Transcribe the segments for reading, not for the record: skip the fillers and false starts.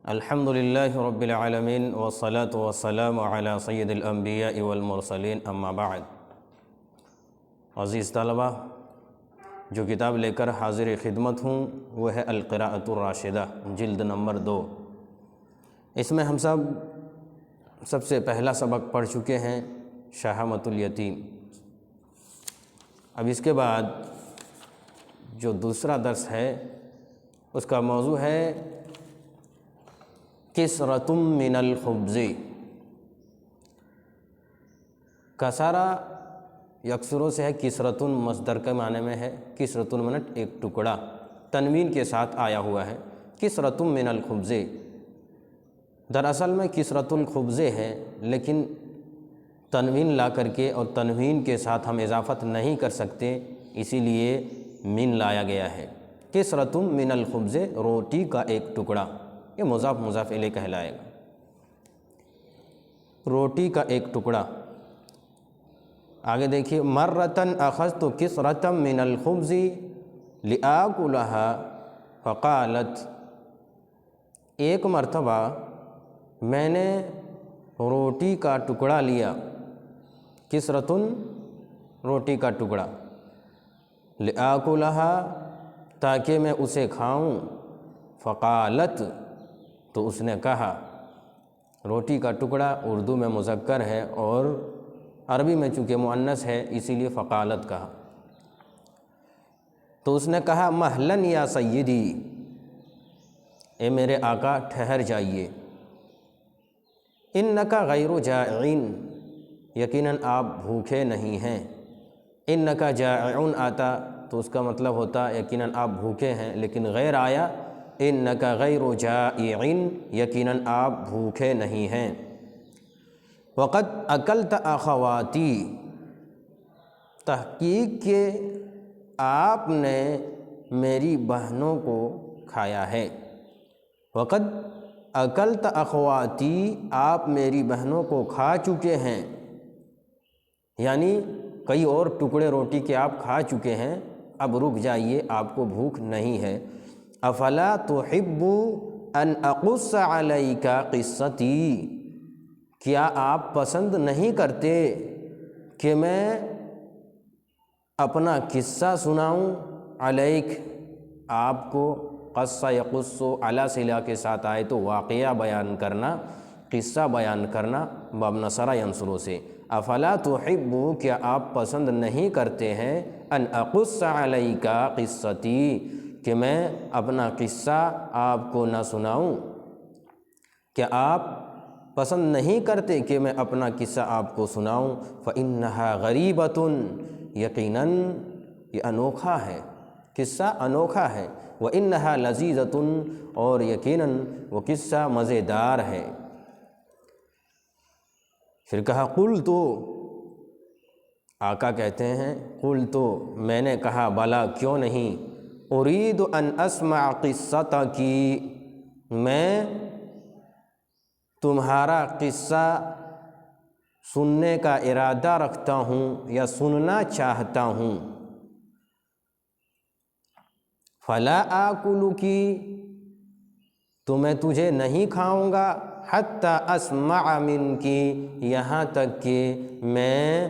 الحمد للہ رب العالمین والصلاة والسلام علی سید الانبیاء والمرسلین اما بعد۔ عزیز طلبہ، جو کتاب لے کر حاضر خدمت ہوں وہ ہے القراءۃ الراشدہ، جلد نمبر 2۔ اس میں ہم سب سے پہلا سبق پڑھ چکے ہیں، شہامۃ الیتیم۔ اب اس کے بعد جو دوسرا درس ہے اس کا موضوع ہے کسرۃ من الخبز۔ کسارہ یکسروں سے ہے، کسرۃ مصدر کے معنی میں ہے، کسرۃ منٹ ایک ٹکڑا، تنوین کے ساتھ آیا ہوا ہے، کسرۃ من الخبز۔ دراصل میں کسرۃ الخبز ہے، لیکن تنوین لا کر کے اور تنوین کے ساتھ ہم اضافت نہیں کر سکتے، اسی لیے من لایا گیا ہے۔ کسرۃ من الخبز، روٹی کا ایک ٹکڑا، یہ مضاف مضاف الیہ کہلائے گا، روٹی کا ایک ٹکڑا۔ آگے دیکھیے، مرتن اخذت کسرۃ من الخبز لآکلها فقالت، ایک مرتبہ میں نے روٹی کا ٹکڑا لیا، کسرۃ روٹی کا ٹکڑا، لآکلها تاکہ میں اسے کھاؤں، فقالت تو اس نے کہا، روٹی کا ٹکڑا اردو میں مذکر ہے اور عربی میں چونکہ مؤنث ہے اسی لیے فقالت کہا، تو اس نے کہا، مہلاً یا سیدی، اے میرے آقا ٹھہر جائیے، انک غیر جائع، یقیناً آپ بھوکے نہیں ہیں۔ انک جائع آتا تو اس کا مطلب ہوتا یقیناً آپ بھوکے ہیں، لیکن غیر آیا، انک غیر جائع، یقیناً آپ بھوکے نہیں ہیں۔ وقد اکلت اخواتی، تحقیق کہ آپ نے میری بہنوں کو کھایا ہے۔ وقد اکلت اخواتی، آپ میری بہنوں کو کھا چکے ہیں، یعنی کئی اور ٹکڑے روٹی کے آپ کھا چکے ہیں، اب رک جائیے، آپ کو بھوک نہیں ہے۔ افلا تحب ان اقص علیک قصتی، کیا آپ پسند نہیں کرتے کہ میں اپنا قصہ سناؤں؟ علیک، آپ کو، قص یقص علی صلہ کے ساتھ آئے تو واقعہ بیان کرنا، قصہ بیان کرنا، باب نصر ینصر سے۔ افلا تحب، کیا آپ پسند نہیں کرتے ہیں، ان اقص علیک قصتی، کہ میں اپنا قصہ آپ کو نہ سناؤں؟ کیا آپ پسند نہیں کرتے کہ میں اپنا قصہ آپ کو سناؤں؟ فإنها غریبۃ، یقیناً یہ انوکھا ہے، قصہ انوکھا ہے، وإنها لذیذۃ، اور یقیناً وہ قصہ مزیدار ہے۔ پھر کہا، قلت، آقا کہتے ہیں، قلت، میں نے کہا، بلا، کیوں نہیں، ارید ان اسمع قصتک، میں تمہارا قصہ سننے کا ارادہ رکھتا ہوں یا سننا چاہتا ہوں۔ فلا آکلک، تو میں تجھے نہیں کھاؤں گا، حتی اسمع منک، یہاں تک کہ میں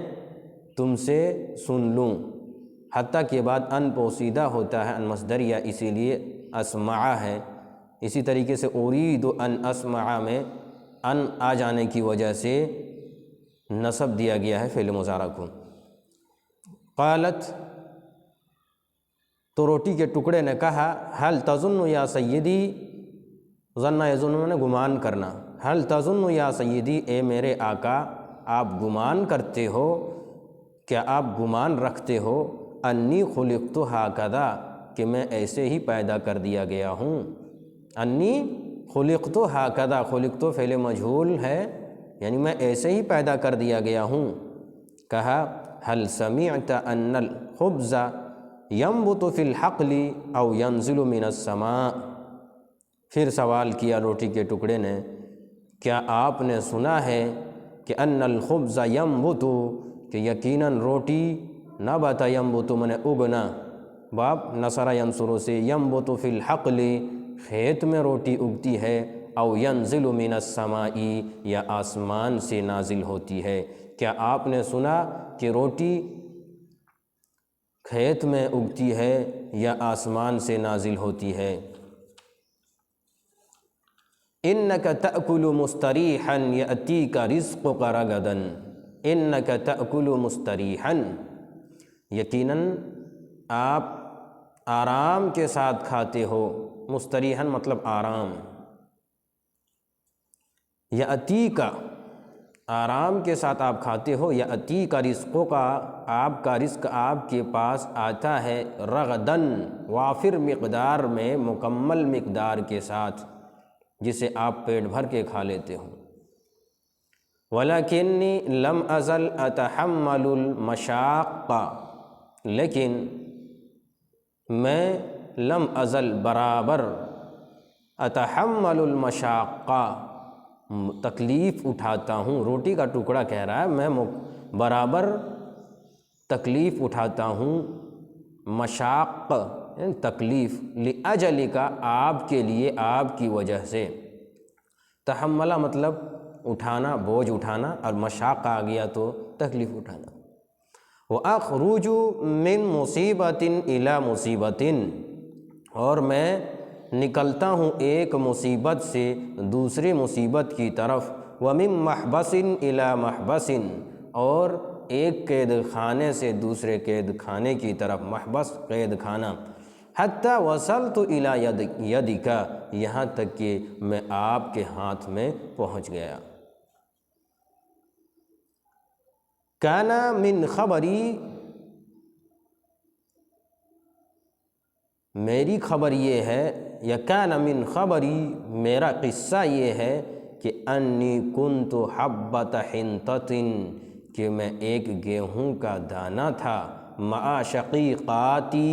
تم سے سن لوں۔ حتیٰ کے بعد ان پوشیدہ ہوتا ہے، ان مصدریہ، اسی لیے اسمع ہے۔ اسی طریقے سے ارید ان اسمع میں ان آ جانے کی وجہ سے نصب دیا گیا ہے فعل مضارع کو۔ قالت، تو روٹی کے ٹکڑے نے کہا، هل تظن یا سیدی، ظن یظن نے گمان کرنا، هل تظن یا سیدی، اے میرے آقا آپ گمان کرتے ہو، کیا آپ گمان رکھتے ہو، انی خلقت ہکذا، کہ میں ایسے ہی پیدا کر دیا گیا ہوں۔ انی خلقت ہکذا، خلقت فعل مجہول ہے، یعنی میں ایسے ہی پیدا کر دیا گیا ہوں۔ کہا، هل سمعت ان الخبز ينبت في الحقل او ينزل من السماء، پھر سوال کیا روٹی کے ٹکڑے نے، کیا آپ نے سنا ہے کہ ان الخبز ينبت، کہ یقیناً روٹی، نبت ینبت من اگنا، باب نصر ینصر سے، ینبت فی الحقل، کھیت میں روٹی اگتی ہے، او ینزل من السماء یا آسمان سے نازل ہوتی ہے۔ کیا آپ نے سنا کہ روٹی کھیت میں اگتی ہے یا آسمان سے نازل ہوتی ہے؟ انک تأکل مستریحا یأتیک رزقک رغدا، انک تأکل مستریحا، یقیناً آپ آرام کے ساتھ کھاتے ہو، مستریحا مطلب آرام، یأتیک آرام کے ساتھ آپ کھاتے ہو، یأتیک رزقک آپ کا رزق آپ کے پاس آتا ہے، رغداً وافر مقدار میں، مکمل مقدار کے ساتھ، جسے آپ پیٹ بھر کے کھا لیتے ہو۔ وَلَكِنِّي لَمْ أَزَلْ أَتَحَمَّلُ الْمَشَاقَّ، لیکن میں لم ازل برابر، اتحمل المشاقہ تکلیف اٹھاتا ہوں، روٹی کا ٹکڑا کہہ رہا ہے، میں برابر تکلیف اٹھاتا ہوں، مشاق یعنی تکلیف، لأجلک آپ کے لیے، آپ کی وجہ سے، تحملہ مطلب اٹھانا، بوجھ اٹھانا، اور مشاق آ گیا تو تکلیف اٹھانا۔ وَأَخْرُجُ مِن مُصِیبَةٍ إِلَى مُصِیبَةٍ، اور میں نکلتا ہوں ایک مصیبت سے دوسری مصیبت کی طرف، وَمِن مَحْبَسٍ إِلَى مَحْبَسٍ، اور ایک قید خانے سے دوسرے قید خانے کی طرف، محبس قید خانہ، حَتَّى وَصَلْتُ إِلَى يَدِكَ، یہاں تک کہ میں آپ کے ہاتھ میں پہنچ گیا۔ کَانَ مِن خبری، میری خبر یہ ہے، یا کَانَ مِن خبری، میرا قصہ یہ ہے کہ انی کنت حبۃ حنطۃ، کہ میں ایک گیہوں کا دانہ تھا، مع شقیقاتی،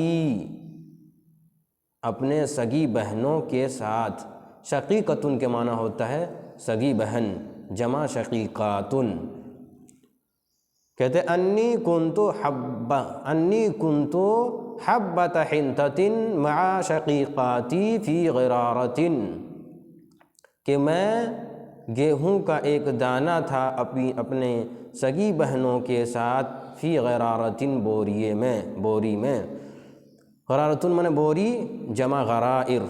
اپنے سگی بہنوں کے ساتھ، شقیقۃ کے معنی ہوتا ہے سگی بہن، جمع شقیقاتن، کہتے انی کنت حبۃ حنطۃ مع شقیقاتی فی غرارۃ، کہ میں گیہوں کا ایک دانہ تھا اپنے سگی بہنوں کے ساتھ، فی غرارۃ بوری میں، غرارۃ من بوری، جمع غرائر۔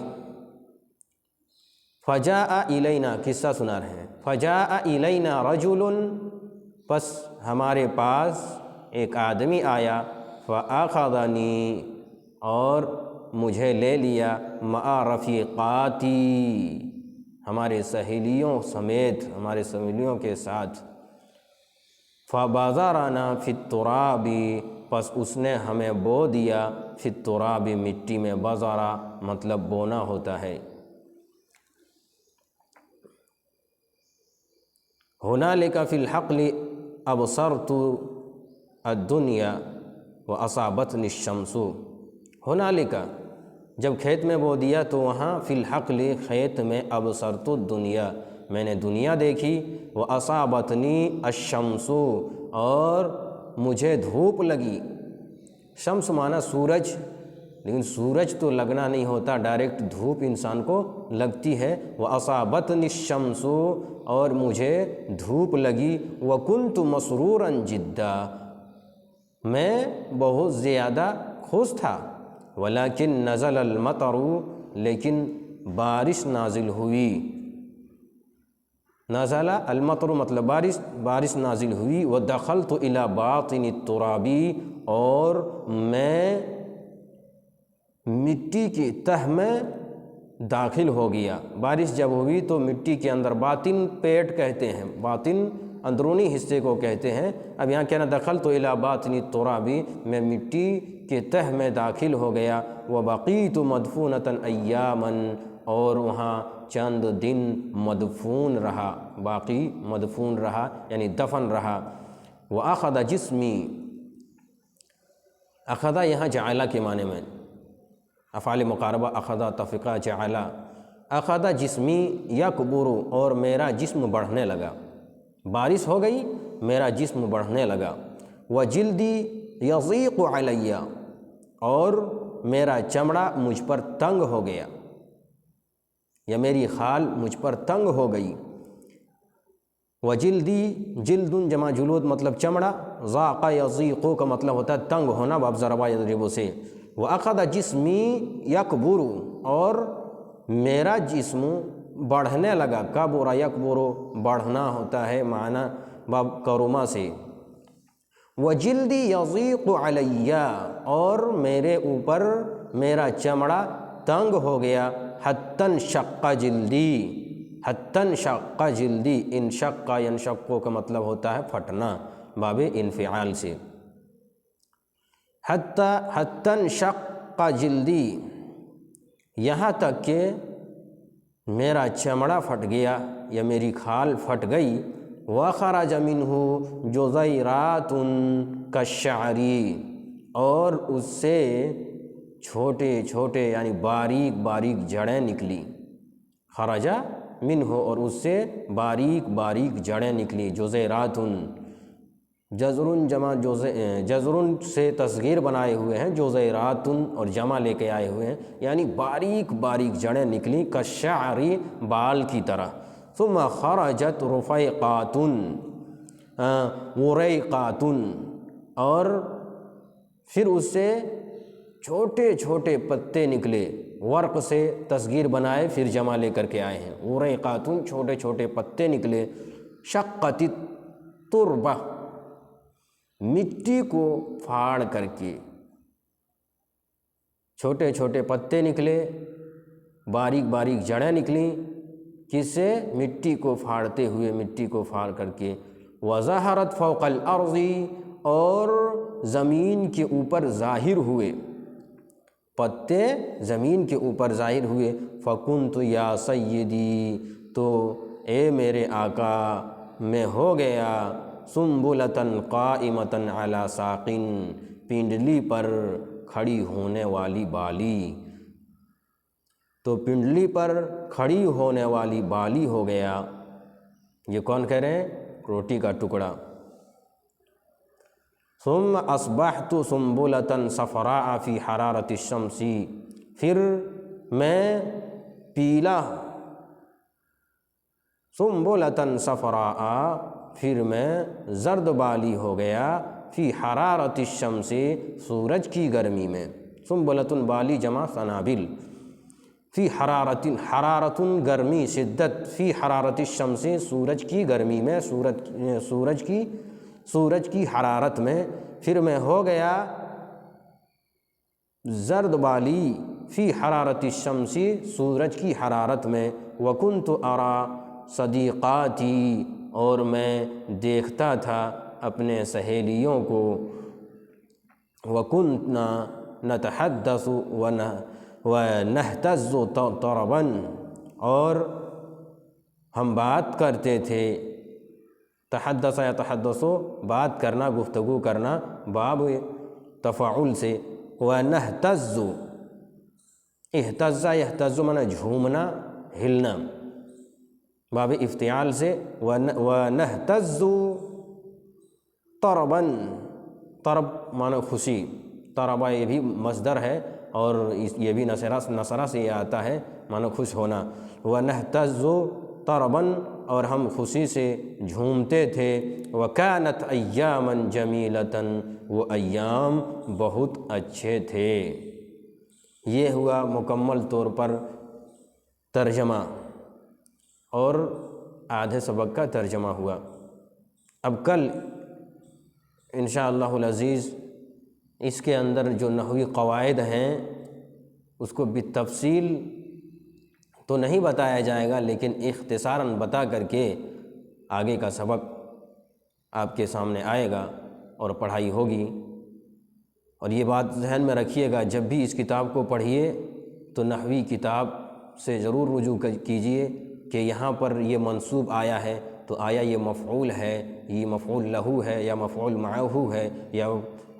فجاء الینا، قصہ سنا رہے ہیں، فجاء الینا رجل، پس ہمارے پاس ایک آدمی آیا، فاخذنی، اور مجھے لے لیا، مع رفیقاتی، ہمارے سہیلیوں سمیت، ہمارے سہیلیوں کے ساتھ، فبذرنا فی التراب، پس اس نے ہمیں بو دیا، فی التراب مٹی میں، بذرا مطلب بونا ہوتا ہے۔ ہنالک فی الحقل ابصرت الدنیا واصابتنی الشمس، ہنالک جب کھیت میں بو دیا تو وہاں، فی الحقل کھیت میں، ابصرت الدنیا میں نے دنیا دیکھی، واصابتنی الشمس اور مجھے دھوپ لگی، شمس معنی سورج، لیکن سورج تو لگنا نہیں ہوتا، ڈائریکٹ دھوپ انسان کو لگتی ہے، واصابتنی الشمس اور مجھے دھوپ لگی، وکنت مسرورا جدا، میں بہت زیادہ خوش تھا، ولیکن نزل المطر، لیکن بارش نازل ہوئی، نزل المطر مطلب بارش نازل ہوئی، ودخلت الی باطن التراب، اور میں مٹی کی تہ میں داخل ہو گیا، بارش جب ہوئی تو مٹی کے اندر، باطن پیٹ کہتے ہیں، باطن اندرونی حصے کو کہتے ہیں، اب یہاں کہنا دخلت الی باطن التراب، میں مٹی کے تہ میں داخل ہو گیا، وبقیت مدفونۃ ایاما، اور وہاں چند دن مدفون رہا، باقی مدفون رہا یعنی دفن رہا، وأخذ جسمی، اخذ یہاں جعل کے معنی میں، افعال مقاربہ، اخذ، تفقہ، جعل، اخذ جسمی یکبر، اور میرا جسم بڑھنے لگا، بارش ہو گئی، میرا جسم بڑھنے لگا، وجلدی یضیق علی، اور میرا چمڑا مجھ پر تنگ ہو گیا، یا میری خال مجھ پر تنگ ہو گئی۔ وجلدی جلد جمع جلود مطلب چمڑا، ضاق یضیق کا مطلب ہوتا ہے تنگ ہونا، باب ضربہ یضرب سے۔ وأخذ جسمی یکبر، اور میرا جسم بڑھنے لگا، کبر یکبر بڑھنا ہوتا ہے معنی باب کرما سے۔ وجلدی یضیق علی، اور میرے اوپر میرا چمڑا تنگ ہو گیا، حتی انشق جلدی، حتی انشق جلدی، انشق ینشق کا مطلب ہوتا ہے پھٹنا باب انفعال سے۔ حتی انشق جلدی، یہاں تک کہ میرا چمڑا پھٹ گیا یا میری کھال پھٹ گئی۔ وخرج منہ جزیرات کالشعر، اور اس سے چھوٹے چھوٹے یعنی باریک باریک جڑیں نکلی۔ خرج منہ، اور اس سے باریک باریک جڑیں نکلی۔ جزیرات، جزر جمع جزر سے تصغیر بنائے ہوئے ہیں، جزیرات اور جمع لے کے آئے ہوئے ہیں، یعنی باریک باریک جڑیں نکلی، کالشعر بال کی طرح۔ ثم خرجت رفیقات وریقات، اور پھر اس سے چھوٹے چھوٹے پتے نکلے، ورق سے تصغیر بنائے پھر جمع لے کر کے آئے ہیں، وریقات چھوٹے چھوٹے پتے نکلے۔ شقت التربہ، مٹی کو پھاڑ کر کے، چھوٹے چھوٹے پتے نکلے، باریک باریک جڑیں نکلیں، کس سے؟ مٹی کو پھاڑتے ہوئے، مٹی کو پھاڑ کر کے۔ وظہرت فوق الارض، اور زمین کے اوپر ظاہر ہوئے، پتے زمین کے اوپر ظاہر ہوئے۔ فکنت یا سیدی، تو اے میرے آقا میں ہو گیا، سنبلۃ قائمۃ علی ساق، پنڈلی پر کھڑی ہونے والی بالی، تو پنڈلی پر کھڑی ہونے والی بالی ہو گیا۔ یہ کون کہہ رہے ہیں؟ روٹی کا ٹکڑا۔ ثم اصبحت سنبلۃ صفراء فی حرارۃ الشمس، پھر میں پیلا، سنبلۃ صفراء، پھر میں زرد بالی ہو گیا، فی حرارۃ الشمس، سورج کی گرمی میں۔ سنبلۃ بالی جمع سنابل۔ فی حرارت، حرارت گرمی، شدت، فی حرارت الشمس، سورج کی گرمی میں، سورج کی حرارت میں، پھر میں ہو گیا زرد بالی، فی حرارت الشمس، سورج کی حرارت میں۔ وکنت اری صدیقاتی، اور میں دیکھتا تھا اپنے سہیلیوں کو۔ وکنتنا نتحدث ونہتز طربا، اور ہم بات کرتے تھے، تحدث یا تحدثو بات کرنا، گفتگو کرنا، باب تفاعل سے۔ ونہتز، اہتز یہتز معنی جھومنا، ہلنا، باب افتعال سے۔ ونہتز طربا، طرب معنی خوشی، طربا یہ بھی مصدر ہے، اور یہ بھی نصرہ سے یہ آتا ہے معنی خوش ہونا۔ ونہتز طربا، اور ہم خوشی سے جھومتے تھے۔ وکانت ایاما جمیلۃ، وہ ایام بہت اچھے تھے۔ یہ ہوا مکمل طور پر ترجمہ، اور آدھے سبق کا ترجمہ ہوا۔ اب کل انشاءاللہ العزیز اس کے اندر جو نحوی قواعد ہیں اس کو بالتفصیل تو نہیں بتایا جائے گا، لیکن اختصاراً بتا کر کے آگے کا سبق آپ کے سامنے آئے گا اور پڑھائی ہوگی۔ اور یہ بات ذہن میں رکھیے گا، جب بھی اس کتاب کو پڑھیے تو نحوی کتاب سے ضرور رجوع کیجیے کہ یہاں پر یہ منصوب آیا ہے تو آیا یہ مفعول ہے، یہ مفعول لہو ہے، یا مفعول معہ ہے، یا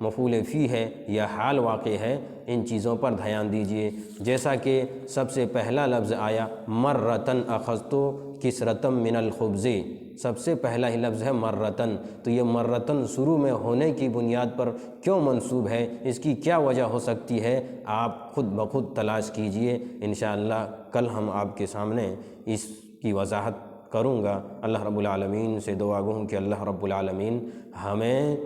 مفعول فی ہے، یا حال واقع ہے۔ ان چیزوں پر دھیان دیجیے۔ جیسا کہ سب سے پہلا لفظ آیا مرتن اخذت کسرتم من الخبز، سب سے پہلا ہی لفظ ہے مرتن، تو یہ مرتن شروع میں ہونے کی بنیاد پر کیوں منصوب ہے، اس کی کیا وجہ ہو سکتی ہے، آپ خود بخود تلاش کیجئے۔ انشاءاللہ کل ہم آپ کے سامنے اس کی وضاحت کروں گا۔ اللہ رب العالمین سے دعا گو ہوں کہ اللہ رب العالمین ہمیں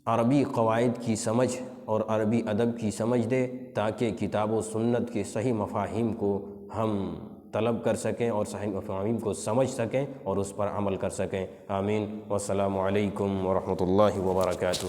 عربی قواعد کی سمجھ اور عربی ادب کی سمجھ دے، تاکہ کتاب و سنت کے صحیح مفاہیم کو ہم طلب کر سکیں اور صحیح مفاہیم کو سمجھ سکیں اور اس پر عمل کر سکیں۔ آمین۔ والسلام علیکم ورحمۃ اللہ وبرکاتہ۔